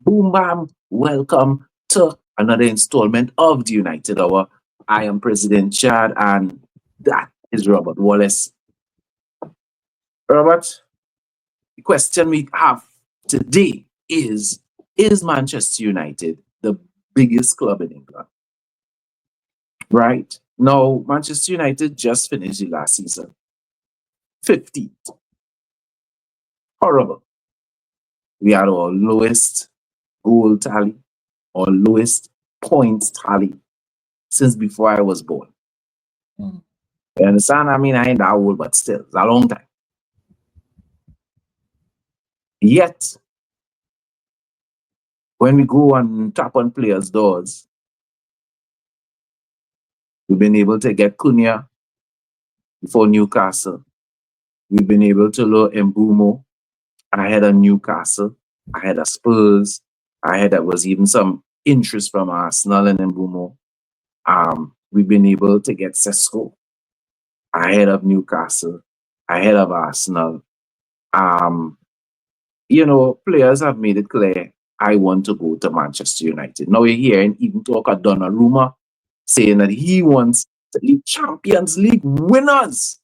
Boom bam, welcome to another installment of the United Hour. I am President Chad, and that is Robert Wallace. Robert, the question we have today is Manchester United the biggest club in England? Right? Now, Manchester United just finished the last season 15th. Horrible. We had our lowest goal tally, our lowest points tally since before I was born. Mm. You understand? I mean, I ain't that old, but still, it's a long time. Yet, when we go and tap on players' doors, we've been able to get Cunha before Newcastle. We've been able to lure Mbumo ahead of Newcastle, ahead of Spurs, ahead there was even some interest from Arsenal and Mbumo. We've been able to get Sesko ahead of Newcastle, ahead of Arsenal. Um, Players have made it clear I want to go to Manchester United. Now you're hearing even talk of Donnarumma saying that he wants to leave Champions League winners,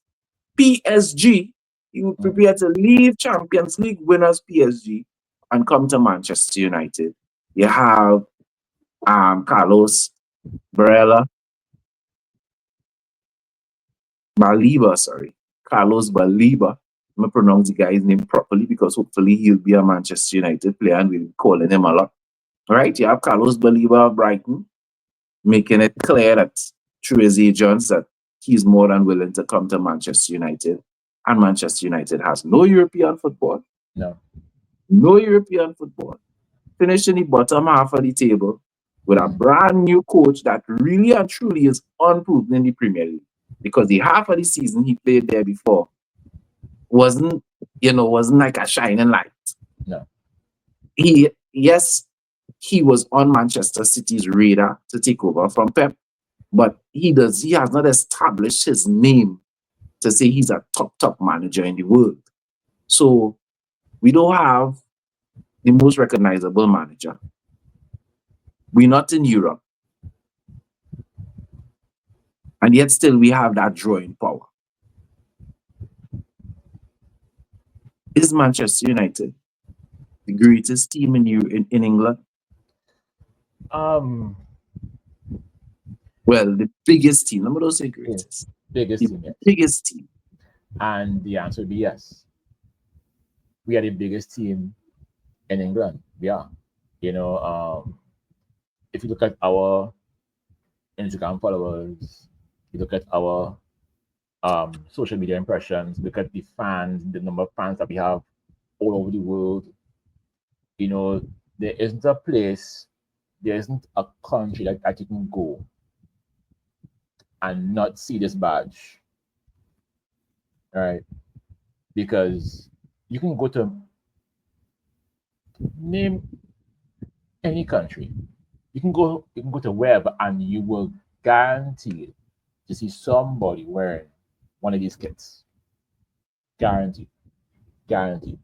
PSG. He would Mm. prepare to leave Champions League winners, PSG, and come to Manchester United. You have Carlos Barella, Baliba, sorry, Carlos Baliba. I'm gonna pronounce the guy's name properly because hopefully he'll be a Manchester United player and we'll be calling him a lot. All right, you have Carlos Baliba of Brighton making it clear that through his agents that he's more than willing to come to Manchester United. And Manchester United has no European football, No. no European football. Finished in the bottom half of the table with a Mm. brand new coach that really and truly is unproven in the Premier League. Because the half of the season he played there before wasn't like a shining light. No. Yes, he was on Manchester City's radar to take over from Pep, but he has not established his name to say he's a top manager in the world. So we don't have the most recognizable manager. We're not in Europe. And yet still we have that drawing power. Is Manchester United the greatest team in England? Um, Well, the biggest team. Let me not say yeah, greatest. biggest The team, yes. biggest team. And the answer would be yes. We are the biggest team in England. We are. You know, if you look at our Instagram followers, you look at our social media impressions, look at the fans, the number of fans that we have all over the world. You know, there isn't a place, there isn't a country that you can go and not see this badge, right? Because you can go to name any country, you can go to wherever, and you will guarantee to see somebody wearing one of these kits. Guaranteed, guaranteed.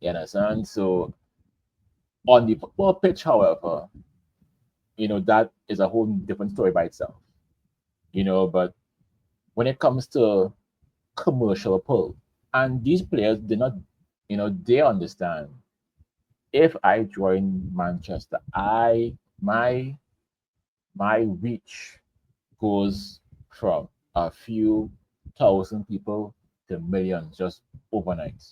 You understand? So on the football pitch, however, that is a whole different story by itself. But when it comes to commercial pull, and these players, they understand. If I join Manchester, my reach goes from a few thousand people to millions just overnight.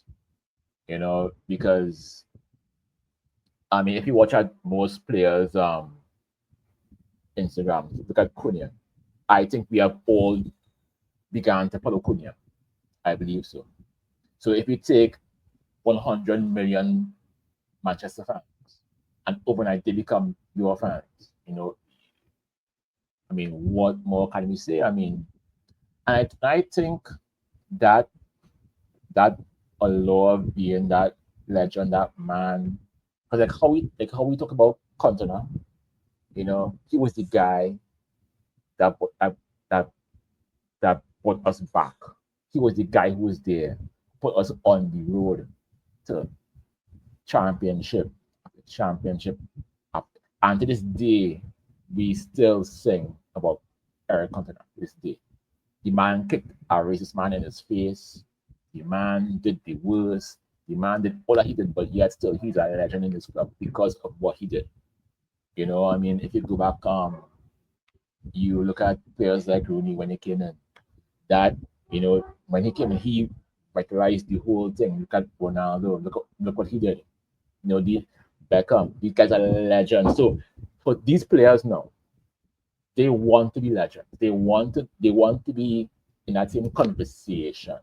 Because I mean, if you watch out most players' Instagram, look at Cunha. I think we have all began to follow Cunha. I believe so. So if you take 100 million Manchester fans and overnight they become your fans, I mean, what more can we say? I mean, I think that that allure of being that legend, that man, because like how we talk about Cantona, he was the guy that brought- that that brought us back. He was the guy who was there, put us on the road to championship championship up. And to this day, we still sing about Eric Cantona to this day. The man kicked a racist man in his face. The man did the worst. The man did all that he did, but yet still he's a legend in this club because of what he did. You know, I mean, if you go back, you look at players like Rooney when he came in. That, you know, when he came in, he vitalized the whole thing. Look at Ronaldo. Look what he did. You know, the Beckham. These guys are legends. So for these players now, they want to be legends. They want to be in that same conversation.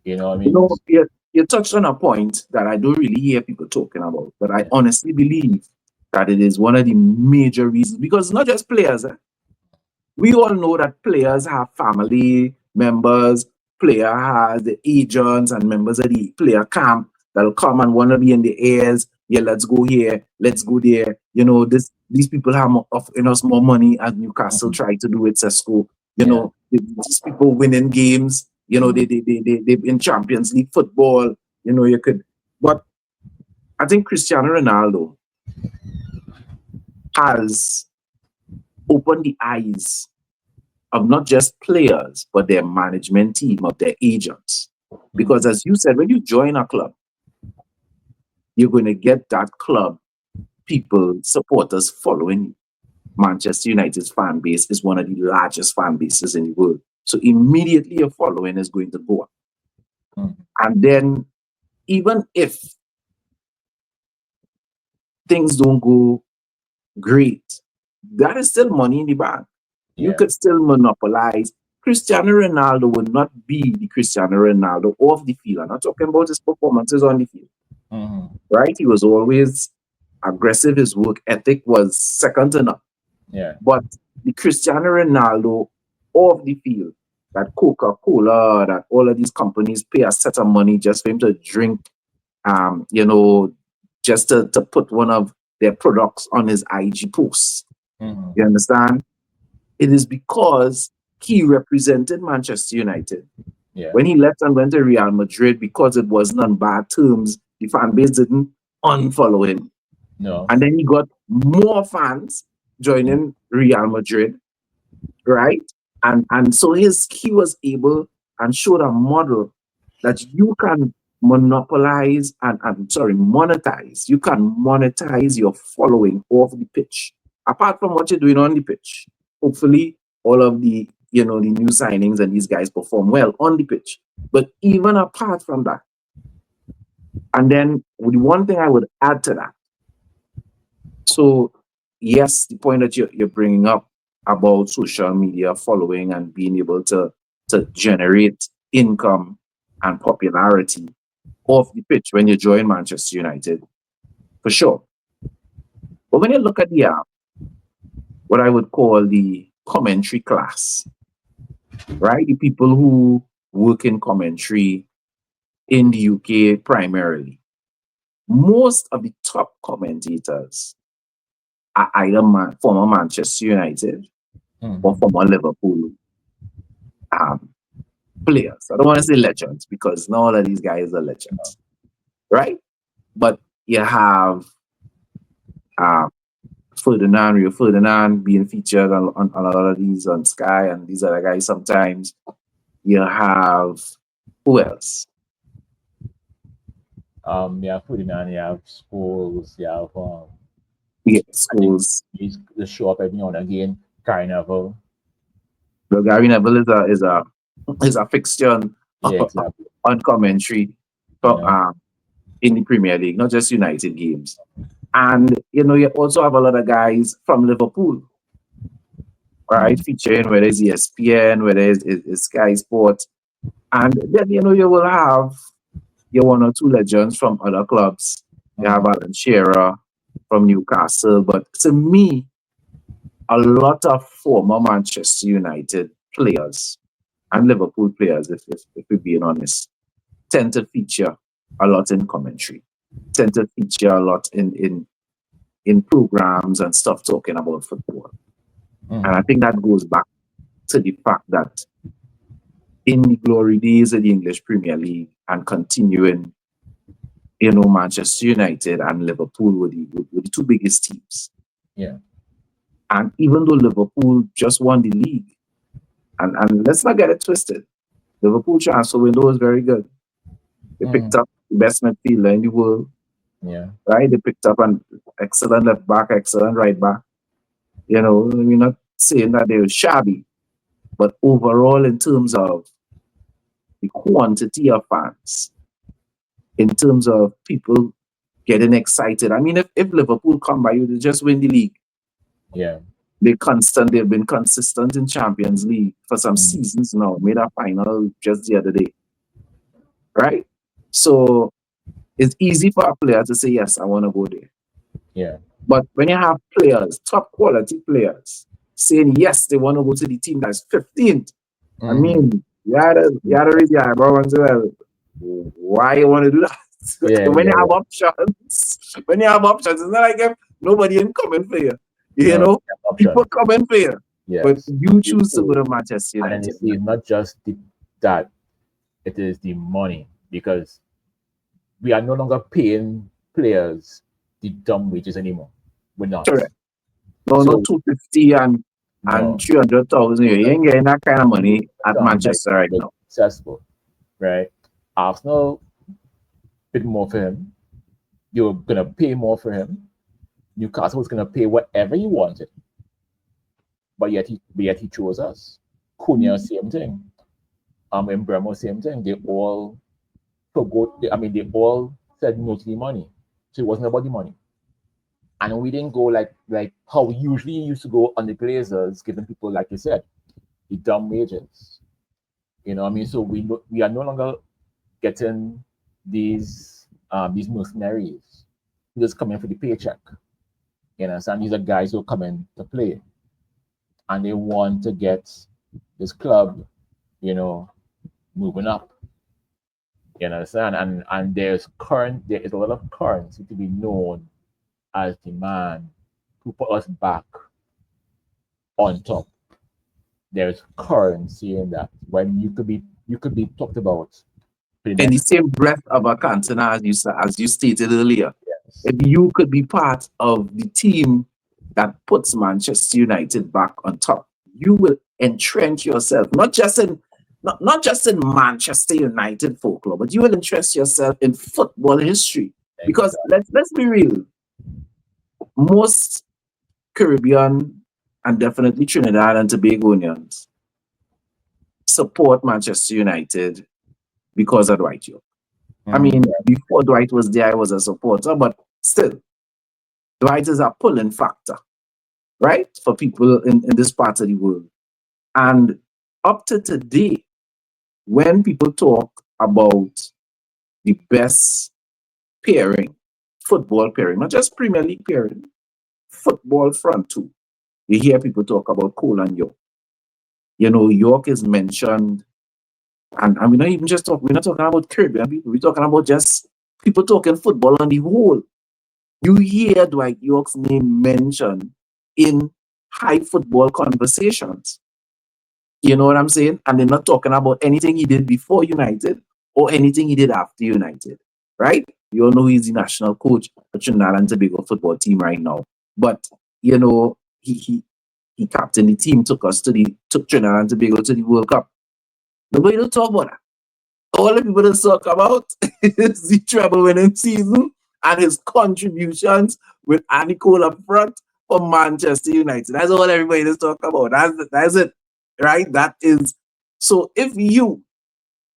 You know what I mean? You touched on a point that I don't really hear people talking about, but I honestly believe that it is one of the major reasons, because it's not just players. We all know that players have family members, player has the agents and members of the player camp that'll come and want to be in the airs. Yeah, let's go here, let's go there. You know, these people have offering us more money as Newcastle tried to do with Cesco. You know, these people winning games. You know, they in Champions League football. You know, you could, but I think Cristiano Ronaldo has opened the eyes of not just players, but their management team, of their agents. Because as you said, when you join a club, you're going to get that club people, supporters following you. Manchester United's fan base is one of the largest fan bases in the world. So immediately your following is going to go up. And then even if things don't go great, that is still money in the bank. You could still monopolize. Cristiano Ronaldo would not be the Cristiano Ronaldo off the field. I'm not talking about his performances on the field. Right? He was always aggressive. His work ethic was second to none. But the Cristiano Ronaldo off the field, that Coca-Cola, that all of these companies pay a set of money just for him to drink, you know, just to put one of their products on his IG posts. You understand? It is because he represented Manchester United. When he left and went to Real Madrid, because it wasn't on bad terms, the fan base didn't unfollow him. And then he got more fans joining Real Madrid, right? And so he was able and showed a model that you can monopolize monetize. You can monetize your following off the pitch, apart from what you're doing on the pitch. Hopefully, all of the the new signings and these guys perform well on the pitch. But even apart from that, and then the one thing I would add to that. So yes, the point that you're bringing up about social media following and being able to generate income and popularity off the pitch when you join Manchester United, for sure. But when you look at the what I would call the commentary class, right? The people who work in commentary in the UK primarily, most of the top commentators are either former Manchester United or former Liverpool players. I don't want to say legends because not all of these guys are legends, right? But you have Rio Ferdinand being featured on a lot of these on Sky and these other guys sometimes. You have who else? You have Ferdinand, you have Scholes, you have Scholes. The show up every now and again. Gary Neville. Well, Gary Neville is a fixture on commentary in the Premier League, not just United games. And you also have a lot of guys from Liverpool, right? Featuring whether it's ESPN, whether it's Sky Sports, and then you will have your one or two legends from other clubs. You have Alan Shearer from Newcastle, but to me, a lot of former Manchester United players and Liverpool players, if we're being honest, tend to feature a lot in commentary, tend to feature a lot in programs and stuff talking about football. And I think that goes back to the fact that in the glory days of the English Premier League and continuing, Manchester United and Liverpool were the two biggest teams. Yeah. And even though Liverpool just won the league, and let's not get it twisted, Liverpool transfer window was very good. They picked up the best midfielder in the world, Yeah. right? They picked up an excellent left back, excellent right back. We're not saying that they were shabby, but overall, in terms of the quantity of fans, in terms of people getting excited. I mean, if Liverpool come by you, they just win the league. Yeah. They've been consistent in Champions League for some seasons now, made a final just the other day. Right? So it's easy for a player to say, yes, I want to go there. Yeah. But when you have players, top quality players, saying yes, they want to go to the team that's 15th, I mean, you had to raise your eyebrow and say, well, why you want to do that? When you have options, it's not like if nobody ain't coming for you. People coming for you. Yes. But you choose to go to Manchester United. And it's not just that, it is the money, because we are no longer paying players the dumb wages anymore. We're not. Correct. No, 250 and 300,000. You ain't getting that kind of money at Manchester right now. Successful, right? Arsenal bid more for him. You're gonna pay more for him. Newcastle was gonna pay whatever he wanted, but yet he chose us. Cunha, same thing. Embremo, same thing. They all they all said no to the money. So it wasn't about the money. And we didn't go like how we usually used to go on the Glazers, giving people, like you said, the dumb wages. So we are no longer getting these mercenaries who just come in for the paycheck. And these are guys who come in to play, and they want to get this club, moving up. You understand? And there is a lot of currency to be known as the man who put us back on top. There's currency in that. When you could be talked about. In the same breath of a Cantona, as you stated earlier, yes. If you could be part of the team that puts Manchester United back on top, you will entrench yourself not just in Manchester United folklore, but you will entrench yourself in football history. Because let's be real, most Caribbean and definitely Trinidad and Tobagonians support Manchester United because of Dwight York. I mean, before Dwight was there, I was a supporter, but still, Dwight is a pulling factor, right, for people in this part of the world. And up to today, when people talk about the best pairing, football pairing, not just Premier League pairing, football front two, you hear people talk about Cole and York. York is mentioned, and we're not even just we're not talking about Caribbean people, we're talking about just people talking football on the whole. You hear Dwight York's name mentioned in high football conversations. You know what I'm saying? And they're not talking about anything he did before United or anything he did after United, right? You all know he's the national coach of Trinidad and Tobago football team right now. But, he captained the team, took Trinidad and Tobago to the World Cup. Nobody don't talk about that. All the people that talk about is the treble winning season and his contributions with Andy Cole up front for Manchester United. That's all everybody is talking about. That's it, right? That is. So if you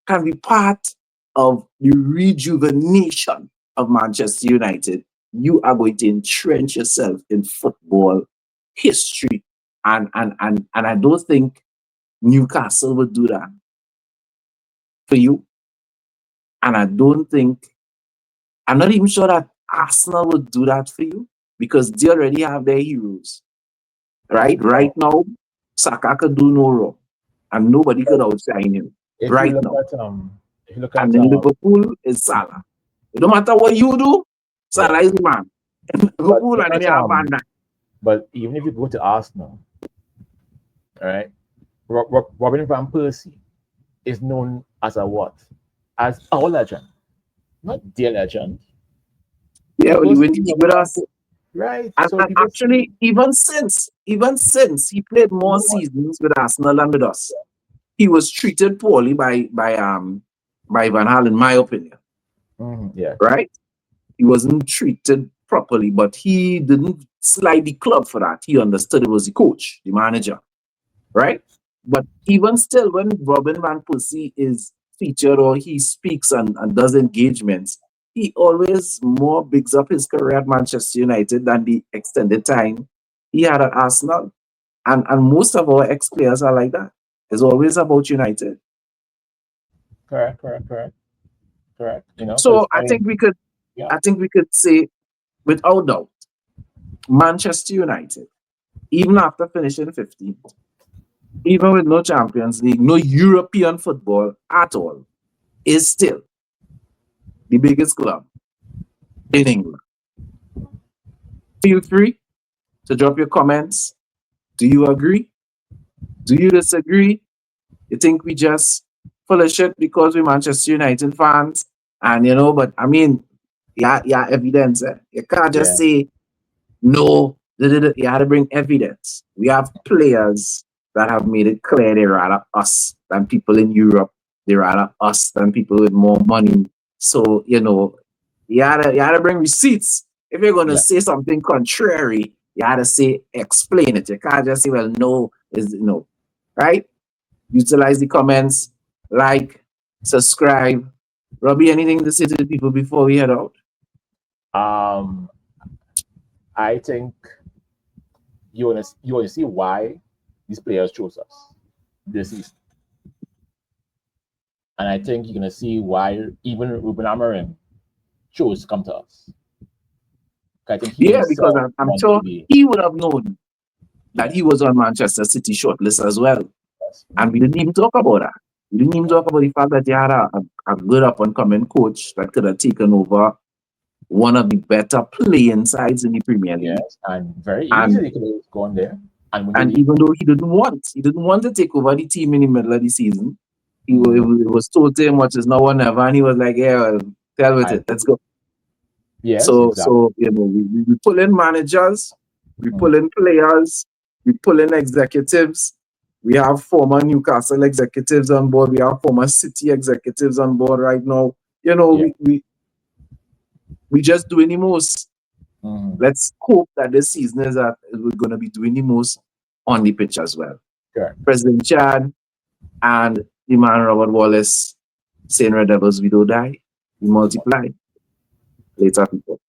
can be part of the rejuvenation of Manchester United, you are going to entrench yourself in football history. And I don't think Newcastle would do that for you. And I'm not even sure that Arsenal would do that for you because they already have their heroes. Right now, Saka could do no wrong. And nobody could outshine him. Right now. And then Liverpool is Salah. It don't matter what you do, Salah is the man. Liverpool and then you have Van Dijk. But even if you go to Arsenal, right, Robin Van Persie is known as a what? As our legend. Not their legend, Yeah, well, he Those went two to league with Robin Van us. Persie, right? And So people see, actually, even since he played more no one, seasons with Arsenal than with us, he was treated poorly by Van Hal, in my opinion. yeah, Right? He wasn't treated properly, but he didn't slide the club for that. He understood it was the coach, the manager, right? But even still, when Robin Van Persie is featured or he speaks and does engagements, he always more bigs up his career at Manchester United than the extended time he had at Arsenal. And most of our ex players are like that. It's always about United. correct, correct, correct, correct. You know, So because I mean, yeah, I think we could say without doubt, Manchester United, even after finishing 15th, even with no Champions League, no European football at all, is still the biggest club in England. Feel free to drop your comments. Do you agree? Do you disagree? You think we just full of shit because we're Manchester United fans? And but I mean, yeah, evidence. You can't just yeah, say no. You had to bring evidence. We have players that have made it clear they rather us than people in Europe. They rather us than people with more money. So, you had to bring receipts. If you're going to yeah, say something contrary, you had to say, explain it. You can't just say, well, no, is no, right? Utilize the comments, like, subscribe. Robbie, anything to say to the people before we head out? um, I think you wanna see why these players chose us this season, and I think you're gonna see why even Ruben Amorim chose to come to us. I think he Yeah, because himself I'm wants to sure be, he would have known that yeah, he was on Manchester City shortlist as well. yes, And we didn't even talk about that. We didn't even talk about the fact that he had a good up and coming coach that could have taken over one of the better playing sides in the Premier League. yes, and very And easily could have gone there. And when they and leave, even though he didn't want to take over the team in the middle of the season, mm, it was told to him what is now or never, and he was like, yeah, well, tell with I it, let's go. yes, So exactly. we pull in managers, we pull Mm, in players, we pull in executives. We have former Newcastle executives on board. We have former City executives on board right now. yeah, We just doing the most. mm, Let's hope that this season we're going to be doing the most on the pitch as well. correct. President Chad and the man Robert Wallace saying Red Devils, we don't die, we multiply. Later, people.